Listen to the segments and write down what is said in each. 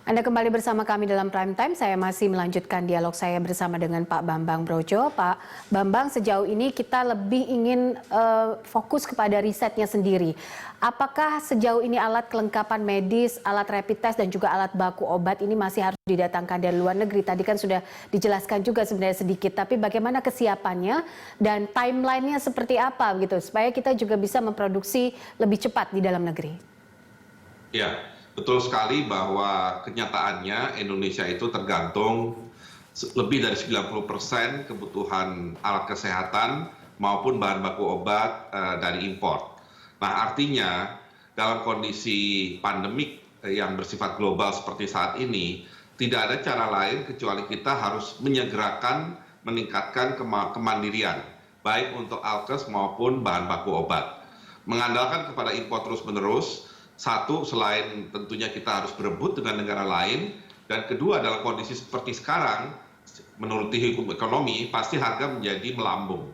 Anda kembali bersama kami dalam Prime Time. Saya masih melanjutkan dialog saya bersama dengan Pak Bambang Brojo. Pak Bambang, sejauh ini kita lebih ingin fokus kepada risetnya sendiri. Apakah sejauh ini alat kelengkapan medis, alat rapid test dan juga alat baku obat ini masih harus didatangkan dari luar negeri? Tadi kan sudah dijelaskan juga sebenarnya sedikit, tapi bagaimana kesiapannya dan timelinenya seperti apa gitu, supaya kita juga bisa memproduksi lebih cepat di dalam negeri? Ya. Betul sekali bahwa kenyataannya Indonesia itu tergantung lebih dari 90% kebutuhan alat kesehatan maupun bahan baku obat dari impor. Nah, artinya dalam kondisi pandemik yang bersifat global seperti saat ini, tidak ada cara lain kecuali kita harus menyegerakan meningkatkan kemandirian, baik untuk alkes maupun bahan baku obat. Mengandalkan kepada impor terus-menerus, satu, selain tentunya kita harus berebut dengan negara lain, dan kedua, dalam kondisi seperti sekarang, menurut hukum ekonomi, pasti harga menjadi melambung.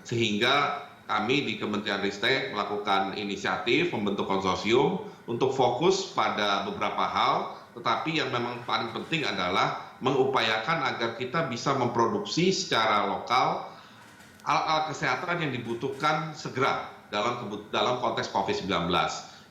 Sehingga kami di Kementerian Ristek melakukan inisiatif membentuk konsorsium untuk fokus pada beberapa hal, tetapi yang memang paling penting adalah mengupayakan agar kita bisa memproduksi secara lokal alat-alat kesehatan yang dibutuhkan segera dalam konteks COVID-19.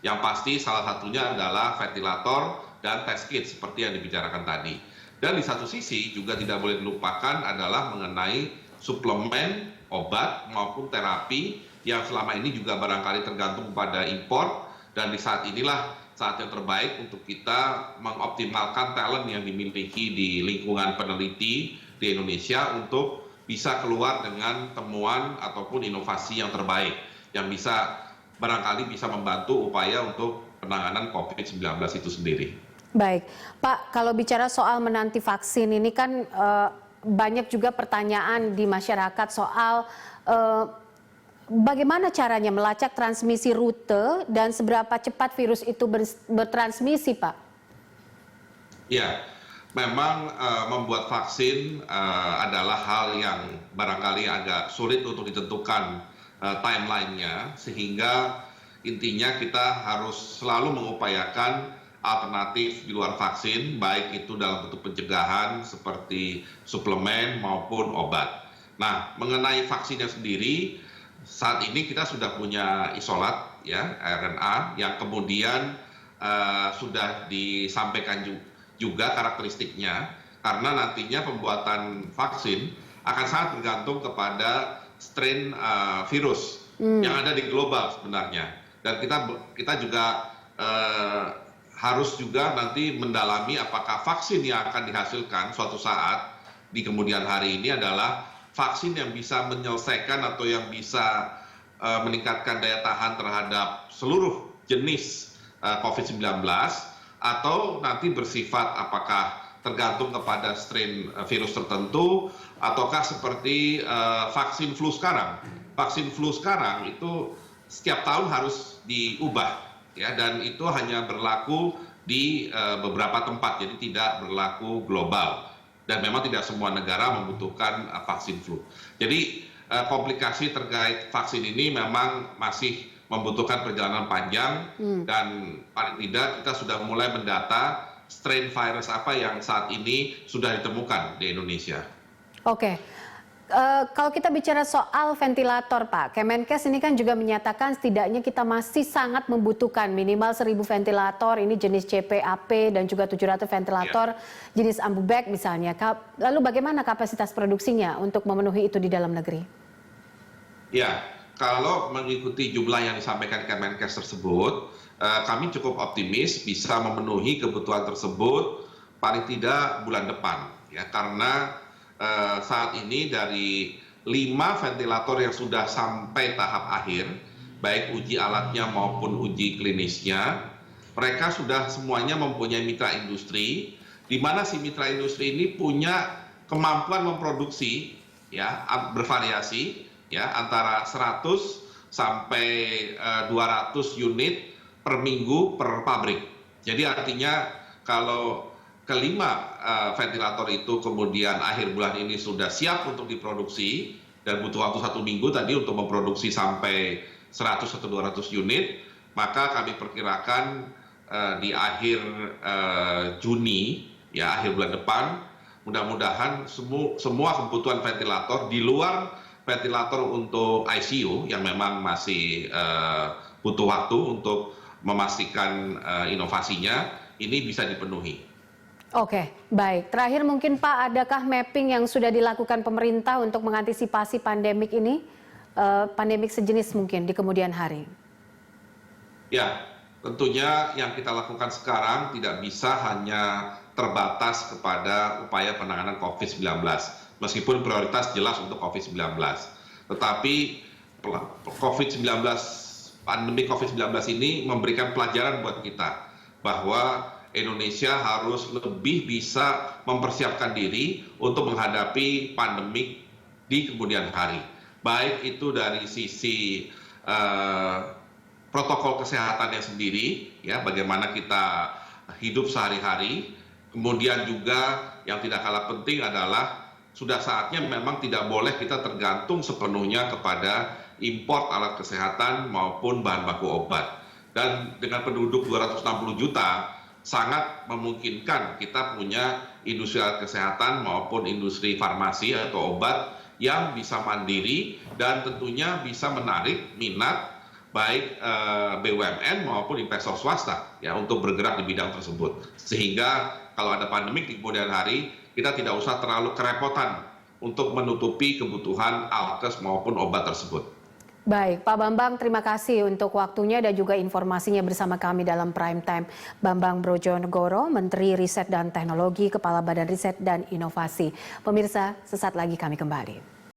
Yang pasti salah satunya adalah ventilator dan test kit seperti yang dibicarakan tadi. Dan di satu sisi juga tidak boleh dilupakan adalah mengenai suplemen, obat maupun terapi yang selama ini juga barangkali tergantung pada impor, dan di saat inilah saat yang terbaik untuk kita mengoptimalkan talent yang dimiliki di lingkungan peneliti di Indonesia untuk bisa keluar dengan temuan ataupun inovasi yang terbaik yang bisa barangkali bisa membantu upaya untuk penanganan COVID-19 itu sendiri. Baik, Pak, kalau bicara soal menanti vaksin ini kan banyak juga pertanyaan di masyarakat soal bagaimana caranya melacak transmisi rute dan seberapa cepat virus itu bertransmisi, Pak? Ya, memang membuat vaksin adalah hal yang barangkali agak sulit untuk ditentukan timeline-nya, sehingga intinya kita harus selalu mengupayakan alternatif di luar vaksin, baik itu dalam bentuk pencegahan seperti suplemen maupun obat. Nah, mengenai vaksinnya sendiri, saat ini kita sudah punya isolat ya RNA yang kemudian sudah disampaikan juga karakteristiknya, karena nantinya pembuatan vaksin akan sangat bergantung kepada strain virus yang ada di global sebenarnya, dan kita juga harus juga nanti mendalami apakah vaksin yang akan dihasilkan suatu saat di kemudian hari ini adalah vaksin yang bisa menyelesaikan atau yang bisa meningkatkan daya tahan terhadap seluruh jenis COVID-19, atau nanti bersifat apakah tergantung kepada strain virus tertentu, ataukah seperti vaksin flu sekarang. Vaksin flu sekarang itu setiap tahun harus diubah, ya, dan itu hanya berlaku di beberapa tempat, jadi tidak berlaku global. Dan memang tidak semua negara membutuhkan vaksin flu. Jadi komplikasi terkait vaksin ini memang masih membutuhkan perjalanan panjang, dan paling tidak kita sudah mulai mendata strain virus apa yang saat ini sudah ditemukan di Indonesia. Oke, kalau kita bicara soal ventilator, Pak, Kemenkes ini kan juga menyatakan setidaknya kita masih sangat membutuhkan minimal 1.000 ventilator, ini jenis CPAP dan juga 700 ventilator jenis Ambubek misalnya. Lalu bagaimana kapasitas produksinya untuk memenuhi itu di dalam negeri? Ya, kalau mengikuti jumlah yang disampaikan Kemenkes tersebut, kami cukup optimis bisa memenuhi kebutuhan tersebut paling tidak bulan depan, ya, karena saat ini dari 5 ventilator yang sudah sampai tahap akhir, baik uji alatnya maupun uji klinisnya, mereka sudah semuanya mempunyai mitra industri, di mana si mitra industri ini punya kemampuan memproduksi, ya, bervariasi, ya, antara 100 sampai 200 unit per minggu per pabrik. Jadi artinya kalau kelima ventilator itu kemudian akhir bulan ini sudah siap untuk diproduksi dan butuh waktu 1 minggu tadi untuk memproduksi sampai 100 atau 200 unit, maka kami perkirakan di akhir Juni, ya akhir bulan depan, mudah-mudahan semua kebutuhan ventilator di luar ventilator untuk ICU yang memang masih butuh waktu untuk memastikan inovasinya, ini bisa dipenuhi. Oke, baik. Terakhir mungkin Pak, adakah mapping yang sudah dilakukan pemerintah untuk mengantisipasi pandemik ini? Pandemik sejenis mungkin di kemudian hari? Ya, tentunya yang kita lakukan sekarang tidak bisa hanya terbatas kepada upaya penanganan COVID-19. Meskipun prioritas jelas untuk COVID-19. Tetapi pandemi COVID-19 ini memberikan pelajaran buat kita bahwa Indonesia harus lebih bisa mempersiapkan diri untuk menghadapi pandemik di kemudian hari. Baik itu dari sisi protokol kesehatannya sendiri, ya bagaimana kita hidup sehari-hari. Kemudian juga yang tidak kalah penting adalah sudah saatnya memang tidak boleh kita tergantung sepenuhnya kepada import alat kesehatan maupun bahan baku obat. Dan dengan penduduk 260 juta, sangat memungkinkan kita punya industri alat kesehatan maupun industri farmasi atau obat yang bisa mandiri dan tentunya bisa menarik minat baik BUMN maupun investor swasta ya untuk bergerak di bidang tersebut. Sehingga kalau ada pandemik di kemudian hari, kita tidak usah terlalu kerepotan untuk menutupi kebutuhan alkes maupun obat tersebut. Baik, Pak Bambang, terima kasih untuk waktunya dan juga informasinya bersama kami dalam Prime Time. Bambang Brojonegoro, Menteri Riset dan Teknologi, Kepala Badan Riset dan Inovasi. Pemirsa, sesaat lagi kami kembali.